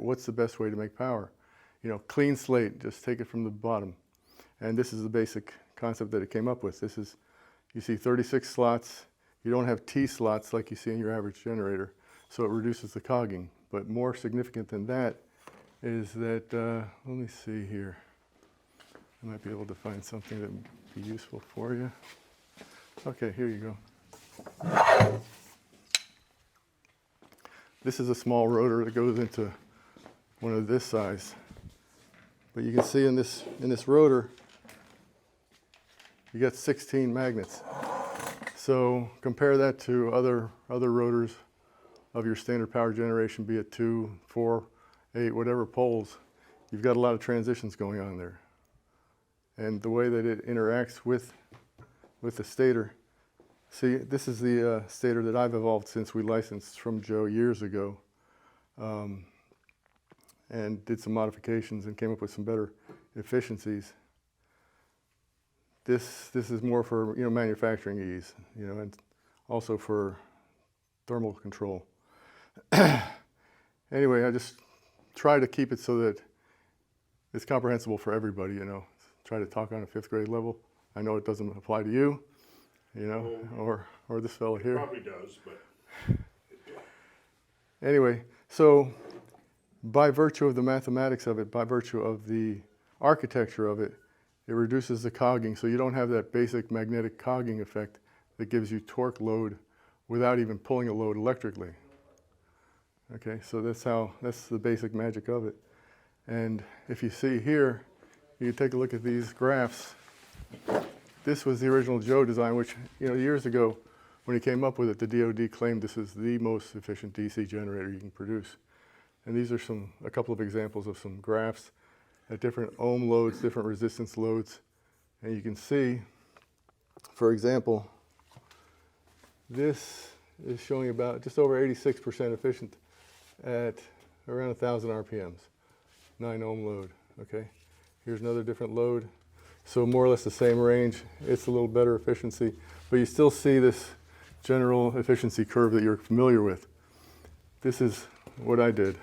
what's the best way to make power. You know, clean slate, just take it from the bottom. And this is the basic concept that it came up with. This is, you see 36 slots. You don't have T slots like you see in your average generator, so it reduces the cogging. But more significant than that is that, let me see here. I might be able to find something that would be useful for you. Okay, here you go. This is a small rotor that goes into one of this size. But you can see in this rotor, you got 16 magnets. So compare that to other rotors of your standard power generation, be it 2, 4, 8, whatever poles. You've got a lot of transitions going on there. And the way that it interacts with the stator, see, this is the stator that I've evolved since we licensed from Joe years ago, and did some modifications and came up with some better efficiencies. This is more for, you know, manufacturing ease, you know, and also for thermal control. Anyway, I just try to keep it so that it's comprehensible for everybody, you know. Try to talk on a 5th grade level. I know it doesn't apply to you, you know, or this fellow here. Probably does, but. Anyway, so by virtue of the mathematics of it, by virtue of the architecture of it, it reduces the cogging, so you don't have that basic magnetic cogging effect that gives you torque load without even pulling a load electrically. Okay, so that's the basic magic of it. And if you see here, you take a look at these graphs. This was the original Joe design, which, you know, years ago when he came up with it, the DoD claimed this is the most efficient DC generator you can produce. And these are a couple of examples of some graphs at different ohm loads, different resistance loads. And you can see, for example, this is showing about just over 86% efficient at around 1,000 RPMs, 9 ohm load, okay? Here's another different load. So more or less the same range. It's a little better efficiency, but you still see this general efficiency curve that you're familiar with. This is what I did.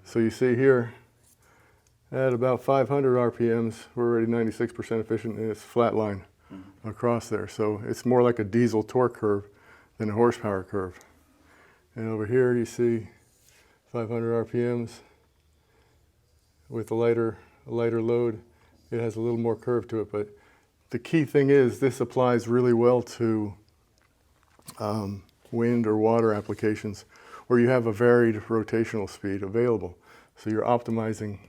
So you see here, at about 500 RPMs, we're already 96% efficient, and it's flat line across there. So it's more like a diesel torque curve than a horsepower curve. And over here you see 500 RPMs with a lighter load. It has a little more curve to it, but the key thing is this applies really well to wind or water applications where you have a varied rotational speed available. So you're optimizing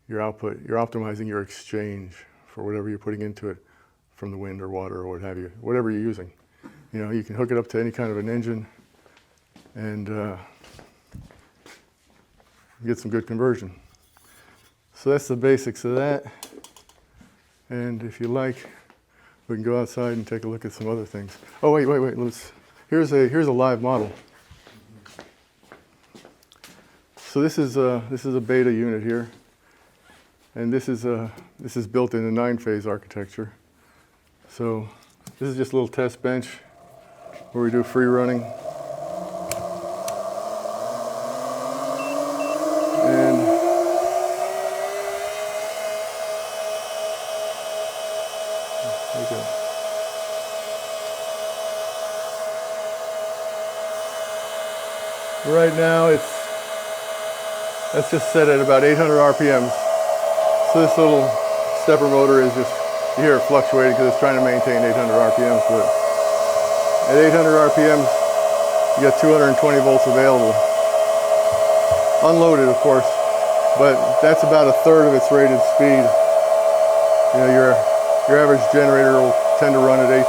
your output, you're optimizing your exchange for whatever you're putting into it from the wind or water or what have you, whatever you're using. You know, you can hook it up to any kind of an engine and get some good conversion. So that's the basics of that. And if you like, we can go outside and take a look at some other things. Oh, wait. Here's a live model. So this is a beta unit here, and this is built in a 9-phase architecture. So this is just a little test bench where we do free running. And there we go. Right now that's just set at about 800 RPMs. So this little stepper motor is just, you hear it fluctuating because it's trying to maintain 800 RPMs, but at 800 RPMs, you got 220 volts available. Unloaded, of course, but that's about a third of its rated speed. You know, your average generator will tend to run at 1800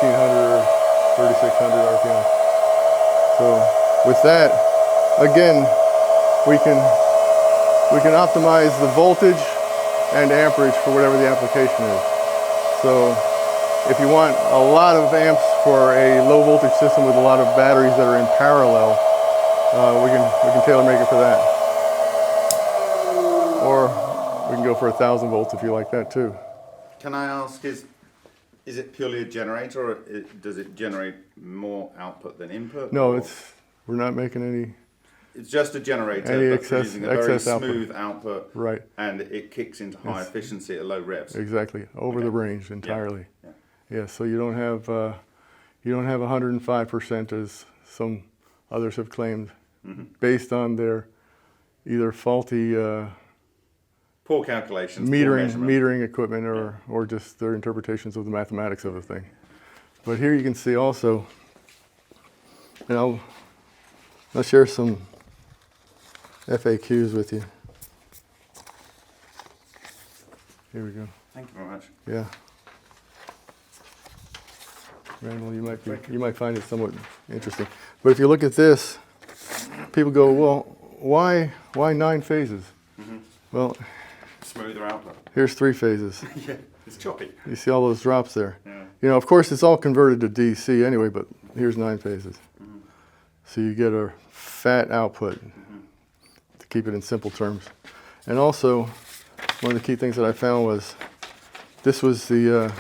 or 3600 RPM. So with that, again, we can optimize the voltage and amperage for whatever the application is. So if you want a lot of amps for a low voltage system with a lot of batteries that are in parallel, we can tailor make it for that. Or we can go for 1,000 volts if you like that too. Can I ask, is it purely a generator, or does it generate more output than input? No, we're not making any. It's just a generator, Any but excess- using a very excess output. smooth output, Right. and it kicks into high efficiency at low revs. Exactly, over the range entirely. Yeah. Yeah, so you don't have 105% as some others have claimed, based on their either faulty Poor calculations, poor metering measurement. equipment or just their interpretations of the mathematics of the thing. But here you can see also, and I'll share some FAQs with you. Here we go. Thank you very much. Yeah. Randall, you might find it somewhat interesting. But if you look at this, people go, well, why 9 phases? Well, Smoother output. here's 3 phases. Yeah, it's choppy. You see all those drops there. Yeah. You know, of course, it's all converted to DC anyway, but here's 9 phases. So you get a fat output, to keep it in simple terms. And also, one of the key things that I found was, this was the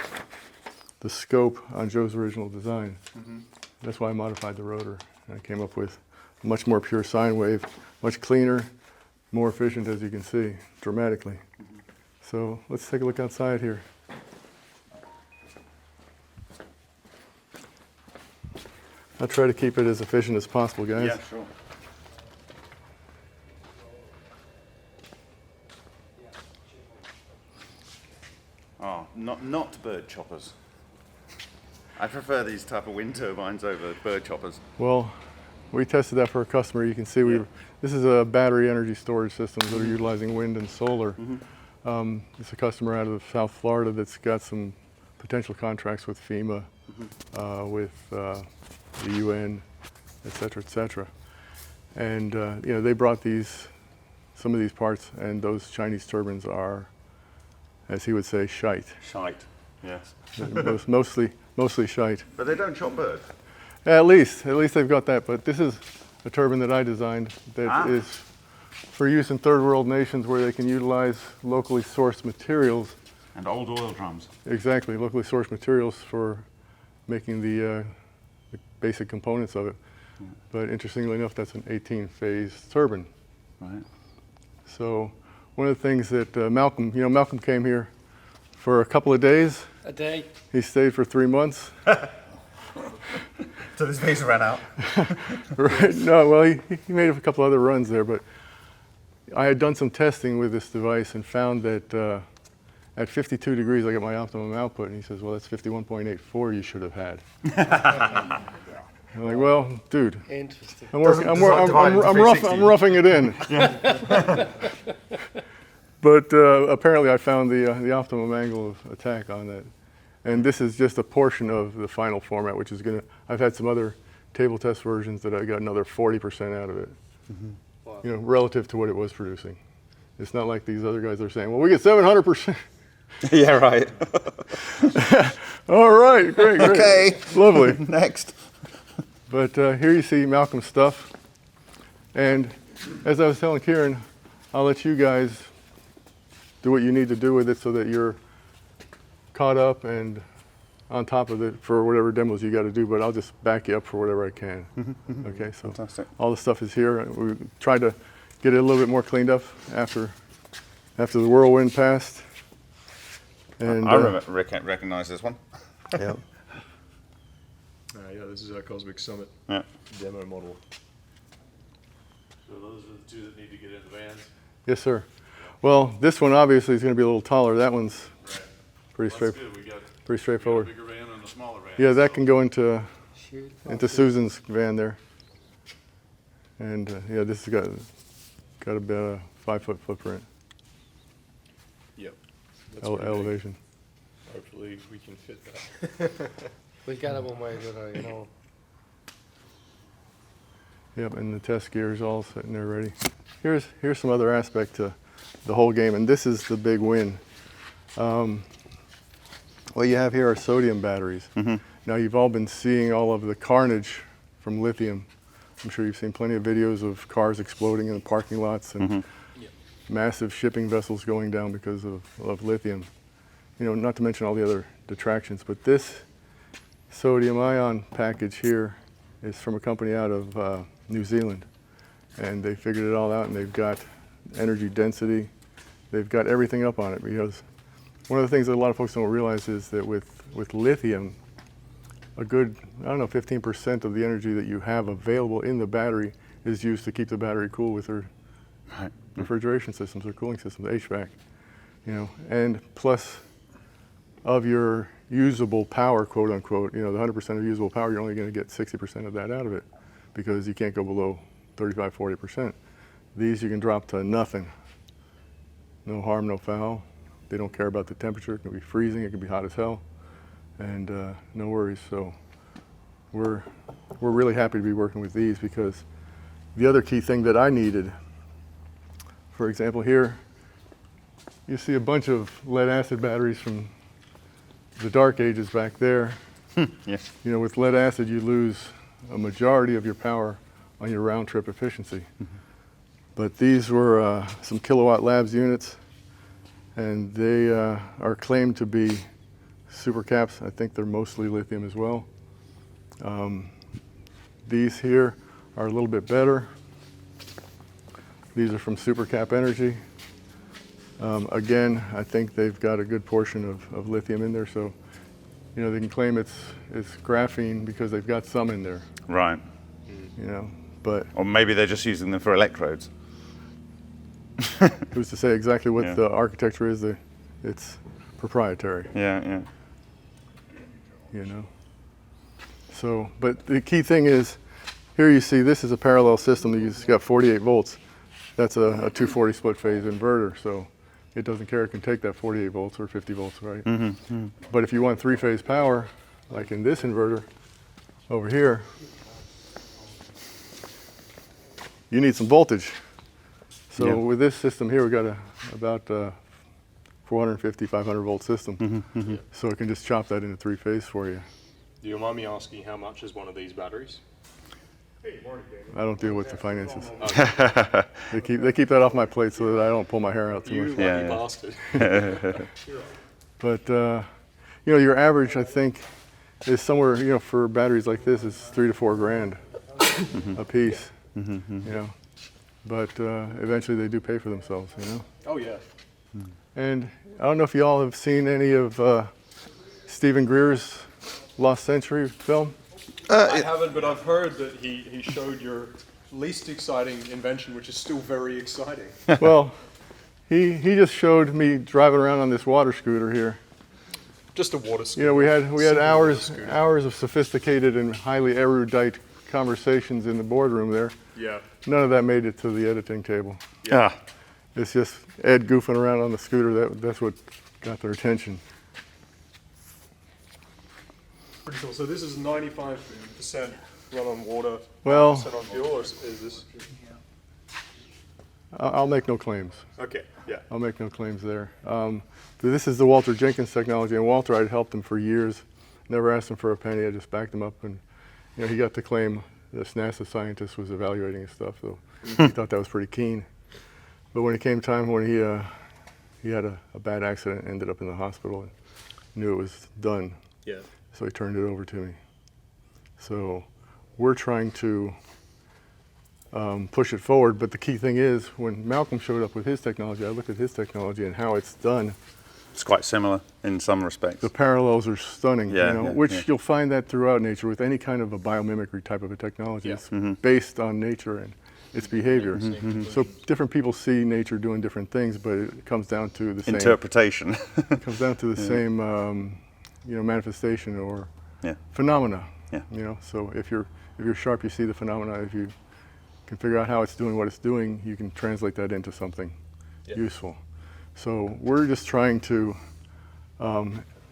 scope on Joe's original design. That's why I modified the rotor. And I came up with a much more pure sine wave, much cleaner, more efficient, as you can see, dramatically. So let's take a look outside here. I'll try to keep it as efficient as possible, guys. Yeah, sure. Oh, not bird choppers. I prefer these type of wind turbines over bird choppers. Well, we tested that for a customer. You can see this is a battery energy storage system that are utilizing wind and solar. It's a customer out of South Florida that's got some potential contracts with FEMA, with the UN, et cetera, and you know, they brought some of these parts, and those Chinese turbines are, as he would say, shite. Shite, yes. mostly shite. But they don't chop bird. At least they've got that. But this is a turbine that I designed that is for use in third world nations where they can utilize locally sourced materials. And old oil drums. Exactly, locally sourced materials for making the basic components of it. But interestingly enough, that's an 18-phase turbine. Right. So one of the things that Malcolm came here for a couple of days. A day. He stayed for 3 months. So this phase ran out. Right. No, well, he made a couple other runs there, but I had done some testing with this device and found that at 52 degrees I got my optimum output, and he says, well, that's 51.84 you should have had. I'm like, well, dude, Interesting. I'm roughing it in. But apparently I found the optimum angle of attack on that. And this is just a portion of the final format, which is I've had some other table test versions that I got another 40% out of it, Wow. you know, relative to what it was producing. It's not like these other guys are saying, well, we get 700%. Yeah, right. All right, great. Okay. Lovely. Next. But here you see Malcolm's stuff. And as I was telling Kieran, I'll let you guys do what you need to do with it so that you're caught up and on top of it for whatever demos you got to do, but I'll just back you up for whatever I can. Okay, so Fantastic. all the stuff is here. We tried to get it a little bit more cleaned up after the whirlwind passed. And I recognize this one. yeah. Yeah, this is our Cosmic Summit Yeah. demo model. So those are the two that need to get in the vans? Yes, sir. Well, this one obviously is going to be a little taller. That one's Right. pretty Well, that's good. We got a straightforward. bigger van and a smaller van. Yeah, that can go into Shoot. Susan's van there. And yeah, this has got about a 5-foot footprint Yep. That's pretty big. elevation. Hopefully we can fit that. We got it one way, but you know. Yep, and the test gear is all sitting there ready. Here's some other aspect to the whole game, and this is the big win. What you have here are sodium batteries. Now you've all been seeing all of the carnage from lithium. I'm sure you've seen plenty of videos of cars exploding in the parking lots and massive shipping vessels going down because of lithium. You know, not to mention all the other detractions, but this sodium ion package here is from a company out of New Zealand. And they figured it all out, and they've got energy density. They've got everything up on it, because one of the things that a lot of folks don't realize is that with lithium, a good, 15% of the energy that you have available in the battery is used to keep the battery cool with their refrigeration systems or cooling systems, HVAC, and plus of your usable power, quote unquote, the 100% of usable power, you're only going to get 60% of that out of it, because you can't go below 35, 40%. These you can drop to nothing. No harm, no foul. They don't care about the temperature. It can be freezing, it can be hot as hell, and no worries. So we're really happy to be working with these, because the other key thing that I needed, for example, here you see a bunch of lead acid batteries from the dark ages back there. Yes. With lead acid you lose a majority of your power on your round trip efficiency. But these were some Kilowatt Labs units, and they are claimed to be supercaps. I think they're mostly lithium as well. These here are a little bit better. These are from Supercap Energy. Again, I think they've got a good portion of lithium in there, so they can claim it's graphene because they've got some in there. Right. But Or maybe they're just using them for electrodes. who's to say exactly what the architecture is? It's proprietary. Yeah. So, but the key thing is, here you see this is a parallel system. It's got 48 volts. That's a 240 split phase inverter, so it doesn't care. It can take that 48 volts or 50 volts, right? But if you want three-phase power, like in this inverter over here, you need some voltage. So with this system here, we got about 450, 500 volt system. So it can just chop that into three-phase for you. Do you mind me asking how much is one of these batteries? I don't deal with the finances. They keep that off my plate so that I don't pull my hair out too much. Lucky bastard. But your average, I think, is somewhere, for batteries like this, is $3 to $4 grand a piece. But eventually they do pay for themselves. Oh yeah. And I don't know if you all have seen any of Stephen Greer's Lost Century film. I haven't, but I've heard that he showed your least exciting invention, which is still very exciting. Well, he just showed me driving around on this water scooter here. Just a water scooter. We had Simple hours water scooter. hours of sophisticated and highly erudite conversations in the boardroom there. Yeah. None of that made it to the editing table. Ah. It's just Ed goofing around on the scooter. That's what got their attention. Pretty cool. So this is 95% run on water, Well, 5% on fuel, or is this? I'll make no claims. Okay, yeah. I'll make no claims there. This is the Walter Jenkins technology, and Walter, I'd helped him for years. Never asked him for a penny. I just backed him up, and he got to claim this NASA scientist was evaluating his stuff, so he thought that was pretty keen. But when it came time when he had a bad accident, ended up in the hospital, and knew it was done. Yeah. So he turned it over to me. So we're trying to push it forward, but the key thing is, when Malcolm showed up with his technology, I looked at his technology and how it's done. It's quite similar in some respects. The parallels are stunning, Yeah, which you'll find that throughout nature with any kind of a biomimicry type of a technology. Yeah. It's based on nature and its behavior. So different people see nature doing different things, but it comes down to the same Interpretation. It comes down to the same manifestation or phenomena. Yeah. So if you're sharp, you see the phenomena. If you can figure out how it's doing what it's doing, you can translate that into something useful. So we're just trying to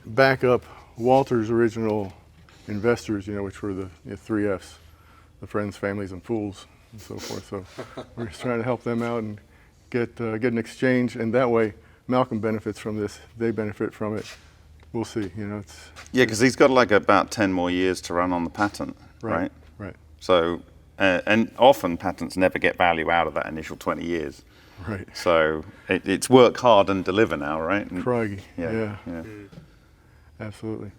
back up Walter's original investors, which were the 3 Fs, the friends, families, and fools, and so forth. So we're just trying to help them out and get an exchange, and that way Malcolm benefits from this. They benefit from it. We'll see. It's Because he's got like about 10 more years to run on the patent, right? Right. So, and often patents never get value out of that initial 20 years. Right. So it's work hard and deliver now, right? And, Craggy. yeah. Absolutely.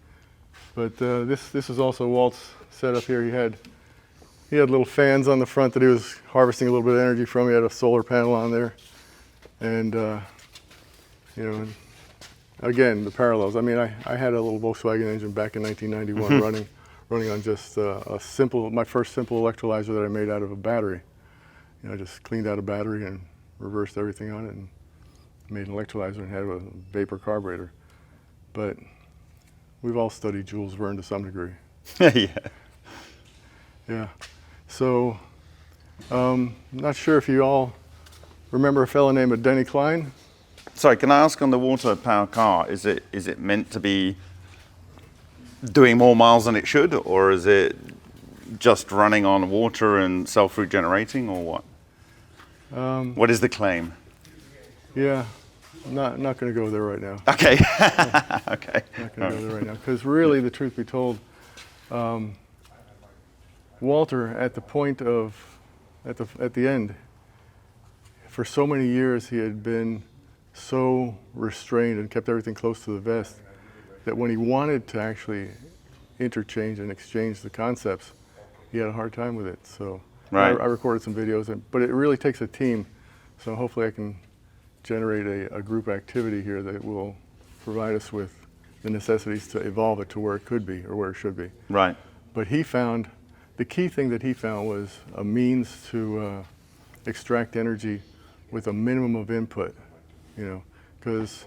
But this is also Walt's setup here. He had he had little fans on the front that he was harvesting a little bit of energy from. He had a solar panel on there, and you know, and again, the parallels. I mean, I had a little Volkswagen engine back in 1991 running on just my first simple electrolyzer that I made out of a battery. You know, I just cleaned out a battery and reversed everything on it and made an electrolyzer and had a vapor carburetor. But we've all studied Jules Verne to some degree. Yeah. Yeah. So, not sure if you all remember a fellow named Denny Klein. Sorry, can I ask on the water power car, is it meant to be doing more miles than it should, or is it just running on water and self-regenerating, or what? What is the claim? Yeah, not going to go there right now. Okay. Okay. Not going to go there right now, because really, the truth be told, Walter, at the point of, at the end, for so many years he had been so restrained and kept everything close to the vest that when he wanted to actually interchange and exchange the concepts, he had a hard time with it. So right. I recorded some videos, but it really takes a team. So hopefully I can generate a group activity here that will provide us with the necessities to evolve it to where it could be or where it should be. Right. But he found, the key thing that he found was a means to extract energy with a minimum of input, you know, because,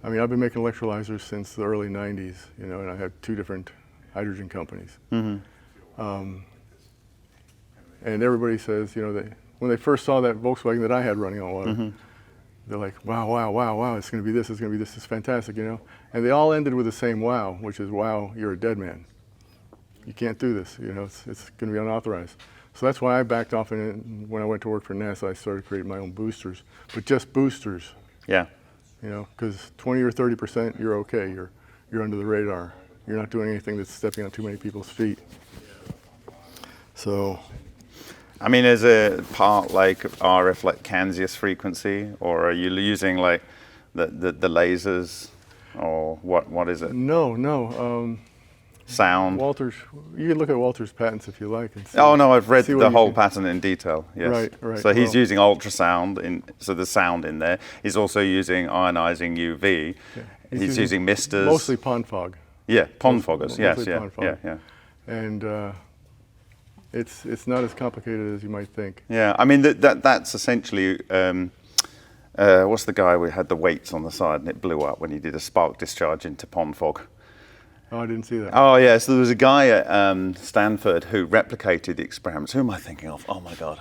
I mean, I've been making electrolyzers since the early 90s, you know, and I had 2 different hydrogen companies. Mm-hmm. And everybody says, you know, when they first saw that Volkswagen that I had running on water, Mm-hmm. they're like, wow, wow, wow, wow, it's going to be this, it's going to be this, it's fantastic, you know. And they all ended with the same wow, which is, wow, you're a dead man. You can't do this, you know, it's going to be unauthorized. So that's why I backed off, and when I went to work for NASA, I started creating my own boosters, but just boosters. Yeah. You know, because 20 or 30%, you're okay. You're under the radar. You're not doing anything that's stepping on too many people's feet. So, I mean, is it part like RF, like Kansas frequency, or are you using like the lasers, or what is it? no. Sound. Walter's. You can look at Walter's patents if you like. And see, Oh no, I've read see what the you whole can- pattern in detail. Yes. Right. So he's Well- using ultrasound so there's sound in there. He's also using ionizing UV. Yeah. He's using misters. Mostly pond fog. Yeah, pond mostly- foggers. Yes, mostly yeah, pond fog. yeah. And it's not as complicated as you might think. Yeah, I mean that's essentially. What's the guy who had the weights on the side and it blew up when he did a spark discharge into pond fog? Oh, I didn't see that. Oh yeah, so there was a guy at Stanford who replicated the experiments. Who am I thinking of? Oh my God,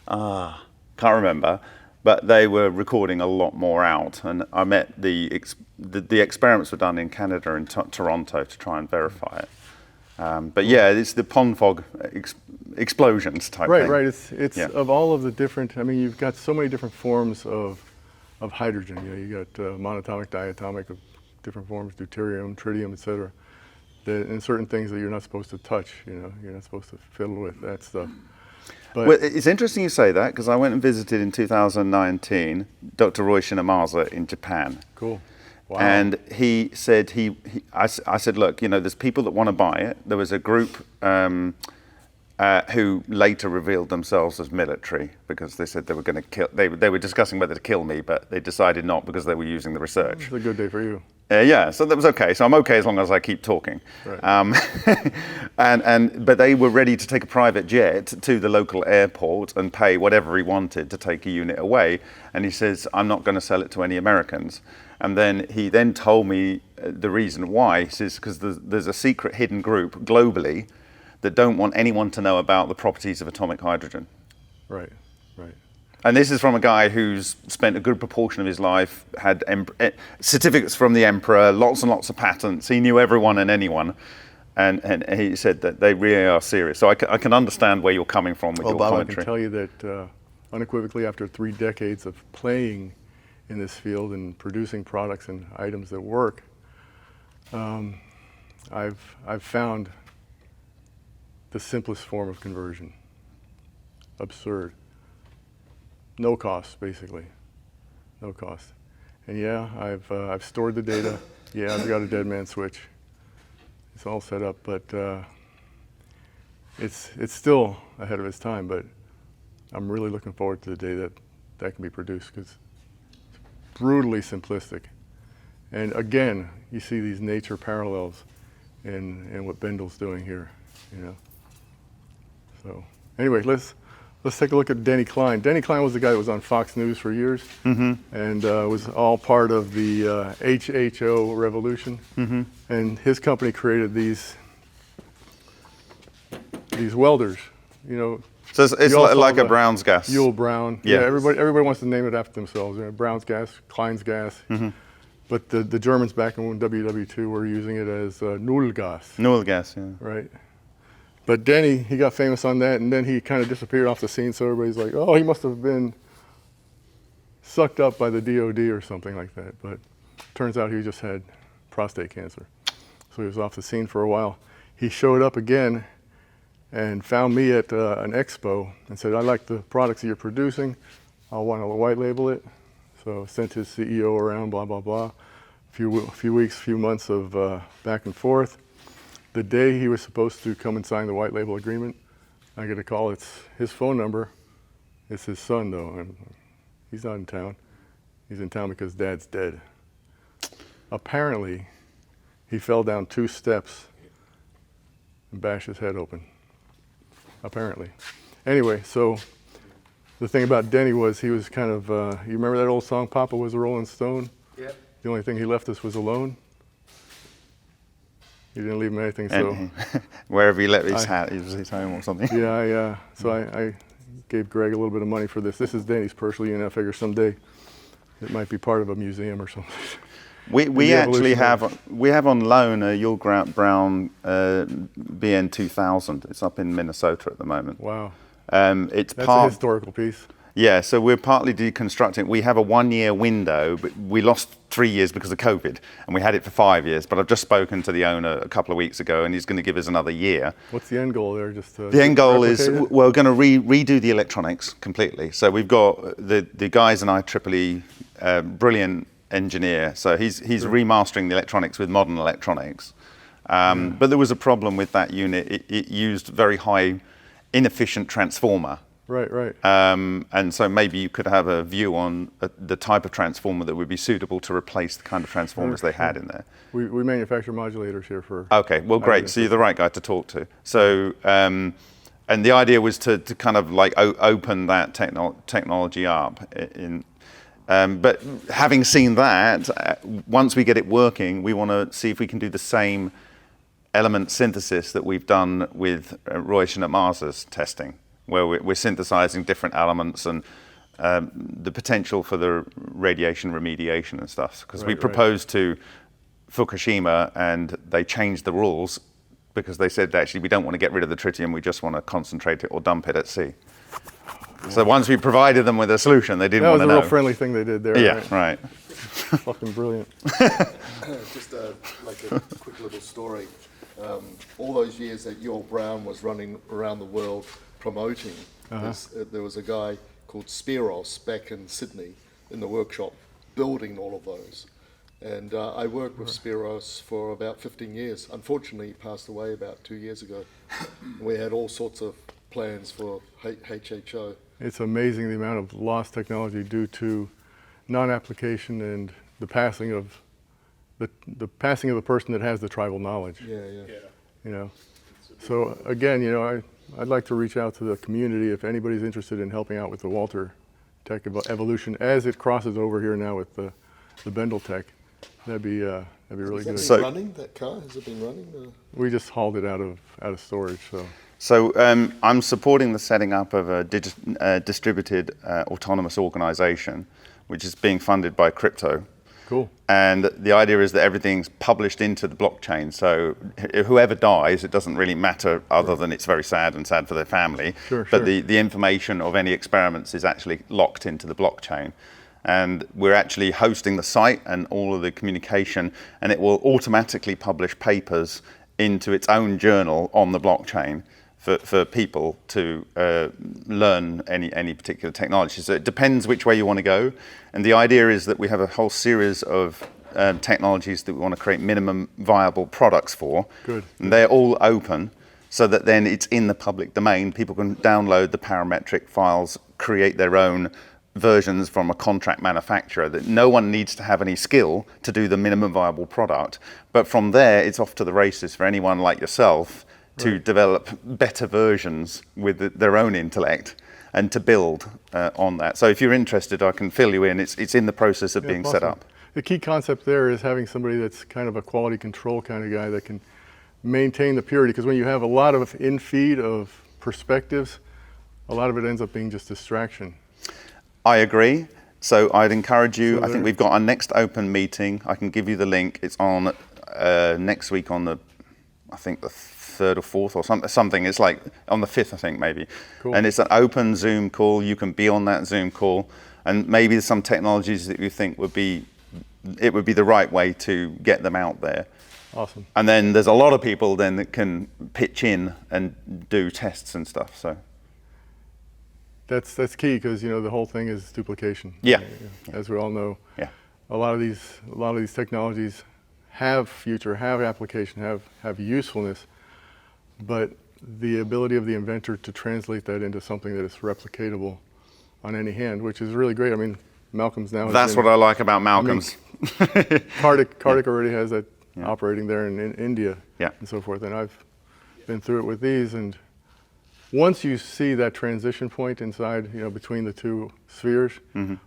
can't remember. But they were recording a lot more out, and I met the experiments were done in Canada and Toronto to try and verify it. But yeah, it's the pond fog explosions type thing. Right. It's Yeah. of all of the different. I mean, you've got so many different forms of hydrogen. You know, you got monatomic, diatomic, of different forms, deuterium, tritium, etc. And certain things that you're not supposed to touch. You know, you're not supposed to fiddle with that stuff. But Well, it's interesting you say that because I went and visited in 2019 Dr. Roy Shinamaza in Japan. cool. Wow. And he said, I said, look, you know, there's people that want to buy it. There was a group who later revealed themselves as military because they said they were going to kill, they were discussing whether to kill me, but they decided not because they were using the research. It's a good day for you. Yeah, so that was okay. So I'm okay as long as I keep talking. Right. But they were ready to take a private jet to the local airport and pay whatever he wanted to take a unit away. And he says, I'm not going to sell it to any Americans. And then he then told me the reason why. He says, because there's a secret hidden group globally that don't want anyone to know about the properties of atomic hydrogen. Right. And this is from a guy who's spent a good proportion of his life, had certificates from the emperor, lots and lots of patents. He knew everyone and anyone. And he said that they really are serious. So I can understand where you're coming from with your Obama commentary. can tell you that unequivocally, after 3 decades of playing in this field and producing products and items that work, I've found the simplest form of conversion. Absurd. No cost, basically. No cost. And yeah, I've stored the data. Yeah, I've got a dead man switch. It's all set up, but it's still ahead of its time, but I'm really looking forward to the day that that can be produced because it's brutally simplistic. And again, you see these nature parallels in what Bendall's doing here, you know. So anyway, let's take a look at Denny Klein. Denny Klein was the guy that was on Fox News for years and was all part of the HHO revolution. And his company created these welders, you know. So it's You all saw like a the Brown's gas. Yule Brown. Yeah. Yeah, everybody wants to name it after themselves. You know, Brown's gas, Klein's gas. But the Germans back in WW2 were using it as Null gas, Null gas, yeah. right? But Denny, he got famous on that, and then he kind of disappeared off the scene. So everybody's like, "Oh, he must have been sucked up by the DOD or something like that." But turns out he just had prostate cancer, so he was off the scene for a while. He showed up again and found me at an expo and said, "I like the products that you're producing. I want to white label it." So sent his CEO around, blah blah blah. Few weeks, few months of back and forth. The day he was supposed to come and sign the white label agreement, I get a call. It's his phone number. It's his son though, and he's not in town. He's in town because Dad's dead. Apparently, he fell down 2 steps and bashed his head open. Apparently. Anyway, so the thing about Denny was he was kind of, you remember that old song, Papa Was a Rolling Stone? Yep. The only thing he left us was alone. He didn't leave him anything, so. And wherever he left his hat, it was his home or something. Yeah, so I gave Greg a little bit of money for this. This is Denny's personally, and I figure someday it might be part of a museum or something. We actually have on loan a Yule Brown BN 2000. It's up in Minnesota at the moment. Wow. It's That's a part. historical piece. Yeah, so we're partly deconstructing. We have a 1-year window, but we lost 3 years because of COVID, and we had it for 5 years. But I've just spoken to the owner a couple of weeks ago, and he's going to give us another year. What's the end goal there? Just to The end goal is replicate it? we're going to redo the electronics completely. So we've got the guys in IEEE, brilliant engineer. So he's remastering the electronics with modern electronics. But there was a problem with that unit. It used very high, inefficient transformer. Right. And so maybe you could have a view on the type of transformer that would be suitable to replace the kind of transformers they had in there. We manufacture modulators here for. Okay, well, great. So you're the right guy to talk to. So, and the idea was to kind of like open that technology up. But having seen that, once we get it working, we want to see if we can do the same element synthesis that we've done with Roy at Mars's testing, where we're synthesizing different elements and the potential for the radiation remediation and stuff. Because we proposed to Fukushima and they changed the rules because they said actually we don't want to get rid of the tritium, we just want to concentrate it or dump it at sea. So once we provided them with a solution, they didn't want to know. That was a real friendly thing they did there. Yeah, right. Fucking brilliant. Just like a quick little story. All those years that Yule Brown was running around the world promoting, there was a guy called Spiros back in Sydney in the workshop building all of those. And I worked with Spiros for about 15 years. Unfortunately, he passed away about 2 years ago. We had all sorts of plans for HHO. It's amazing the amount of lost technology due to non-application and the passing of the passing of the person that has the tribal knowledge. Yeah. You know, so again, you know, I'd like to reach out to the community if anybody's interested in helping out with the Walter Tech evolution as it crosses over here now with the Bendall Tech. That'd be really good. Has it been running, that car? Has it been running? We just hauled it out of storage. So I'm supporting the setting up of a distributed autonomous organization, which is being funded by crypto. Cool. And the idea is that everything's published into the blockchain. So whoever dies, it doesn't really matter other than it's very sad and sad for their family. Sure. But the information of any experiments is actually locked into the blockchain. And we're actually hosting the site and all of the communication, and it will automatically publish papers into its own journal on the blockchain for people to learn any particular technology. So it depends which way you want to go. And the idea is that we have a whole series of technologies that we want to create minimum viable products for. Good. And they're all open. so that then it's in the public domain. People can download the parametric files, create their own versions from a contract manufacturer, that no one needs to have any skill to do the minimum viable product. But from there, it's off to the races for anyone like yourself to develop better versions with their own intellect and to build on that. So if you're interested, I can fill you in. It's in the process of being set up. The key concept there is having somebody that's kind of a quality control kind of guy that can maintain the purity, because when you have a lot of in-feed of perspectives, a lot of it ends up being just distraction. I agree. So I'd encourage you, So I think we've got our next open meeting. I can give you the link. It's on next week on the, I think the 3rd or 4th or something. It's like on the 5th, I think, maybe. Cool. And it's an open Zoom call. You can be on that Zoom call. And maybe there's some technologies that you think would be the right way to get them out there. Awesome. And then there's a lot of people then that can pitch in and do tests and stuff. So That's key, because the whole thing is duplication. Yeah. As we all know. yeah, A lot of these technologies have future, have application, have usefulness, but the ability of the inventor to translate that into something that is replicatable on any hand, which is really great. I mean, Malcolm's now. that's what I like about Malcolm's. Cardic already has that operating there in India Yeah. and so forth, and I've been through it with these. And once you see that transition point inside, between the two spheres,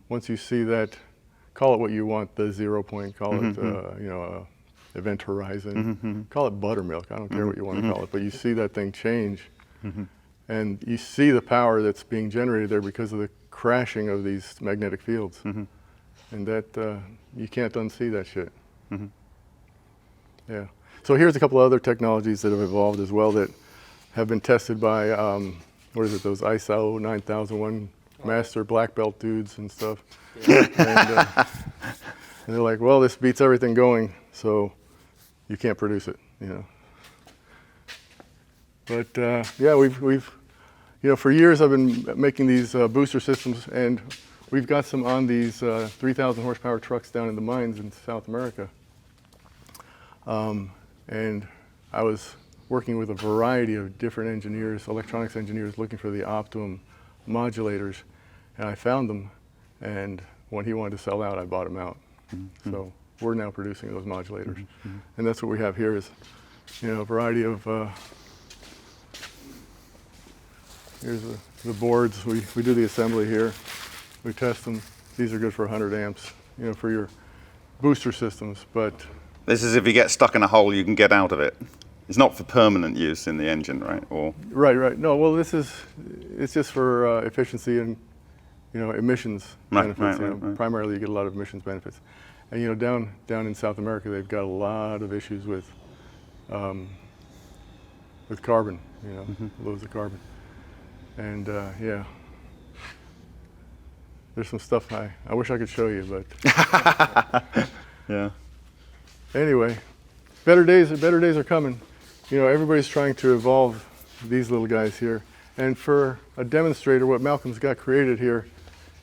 once you see that, call it what you want, the 0 point, call it, event horizon, call it buttermilk, I don't care what you want to call it, but you see that thing change, and you see the power that's being generated there because of the crashing of these magnetic fields, and that, you can't unsee that shit. Yeah. So here's a couple of other technologies that have evolved as well that have been tested by, those ISO 9001 master black belt dudes and stuff. And they're like, well, this beats everything going, so you can't produce it, But we've for years I've been making these booster systems, and we've got some on these 3,000 horsepower trucks down in the mines in South America. And I was working with a variety of different engineers, electronics engineers, looking for the optimum modulators, and I found them, and when he wanted to sell out, I bought him out. So we're now producing those modulators. And that's what we have here is, a variety of, here's the boards. We do the assembly here. We test them. These are good for 100 amps, for your booster systems, but This is if you get stuck in a hole, you can get out of it. It's not for permanent use in the engine, right? Or Right. No, well, it's just for efficiency and, emissions benefits. Right. Primarily, you get a lot of emissions benefits. And, down in South America, they've got a lot of issues with carbon, loads of carbon. And, there's some stuff I wish I could show you, but yeah. anyway, better days are coming. Everybody's trying to evolve these little guys here. And for a demonstrator, what Malcolm's got created here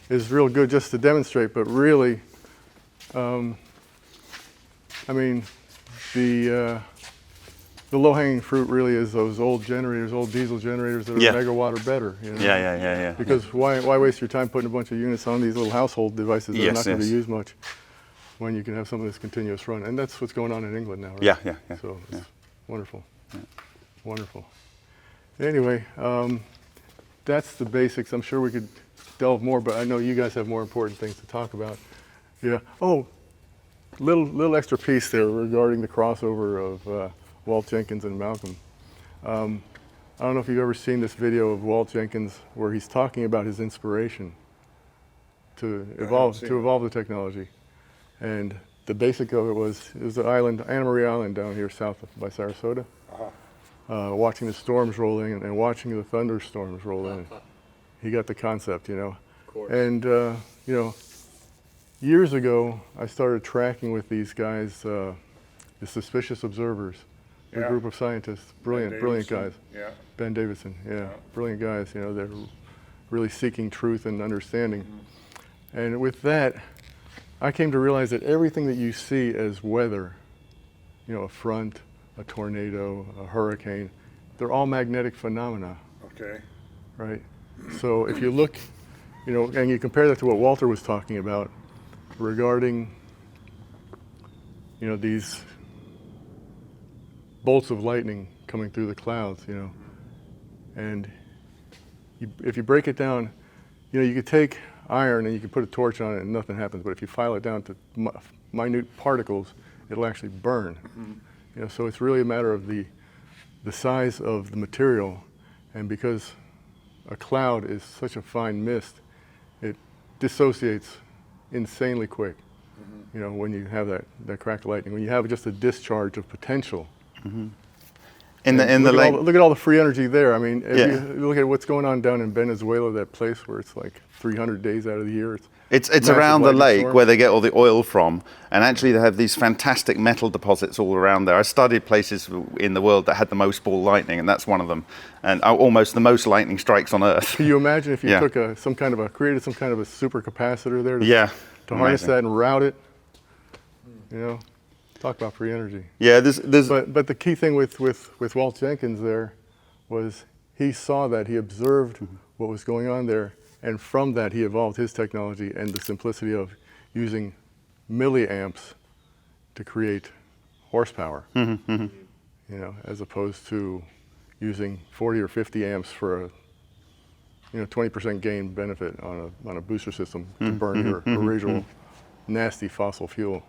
is real good just to demonstrate, but really, the low-hanging fruit really is those old generators, old diesel generators that are a megawatt or better. Yeah. Because why waste your time putting a bunch of units on these little household devices that are not going to be used much when you can have something that's continuous run? And that's what's going on in England now, right? Yeah. So it's wonderful. Yeah. Wonderful. Anyway, that's the basics. I'm sure we could delve more, but I know you guys have more important things to talk about. Yeah. Oh, little extra piece there regarding the crossover of Walt Jenkins and Malcolm. I don't know if you've ever seen this video of Walt Jenkins where he's talking about his inspiration to evolve the technology. And the basic of it was the island, Anna Maria Island down here south by Sarasota. Watching the storms roll in and watching the thunderstorms roll in. He got the concept, Of course. And, years ago, I started tracking with these guys, the Suspicious Observers, a group of scientists, brilliant guys. Yeah. Ben Davidson, brilliant guys. They're really seeking truth and understanding. And with that, I came to realize that everything that you see as weather, a front, a tornado, a hurricane, they're all magnetic phenomena, Okay. right? So if you look, you know, and you compare that to what Walter was talking about regarding, you know, these bolts of lightning coming through the clouds, you know, and if you break it down, you know, you could take iron and you can put a torch on it and nothing happens, but if you file it down to minute particles, it'll actually burn. You know, so it's really a matter of the size of the material, and because a cloud is such a fine mist, it dissociates insanely quick. You know, when you have that crack of lightning, when you have just a discharge of potential. In the look, late, look at all the free energy there. I mean, if Yeah. you look at what's going on down in Venezuela, that place where it's like 300 days out of the year. it's massive around the lightning lake storm. where they get all the oil from, and actually they have these fantastic metal deposits all around there. I studied places in the world that had the most ball lightning, and that's one of them, and almost the most lightning strikes on Earth. Can you imagine if you Yeah. took created some kind of a supercapacitor there to, Yeah, to harness amazing. that and route it? You know, talk about free energy. Yeah, there's But the key thing with Walt Jenkins there was he saw that, he observed what was going on there, and from that he evolved his technology and the simplicity of using milliamps to create horsepower. You know, as opposed to using 40 or 50 amps for a 20% gain benefit on a booster system to burn your original nasty fossil fuel.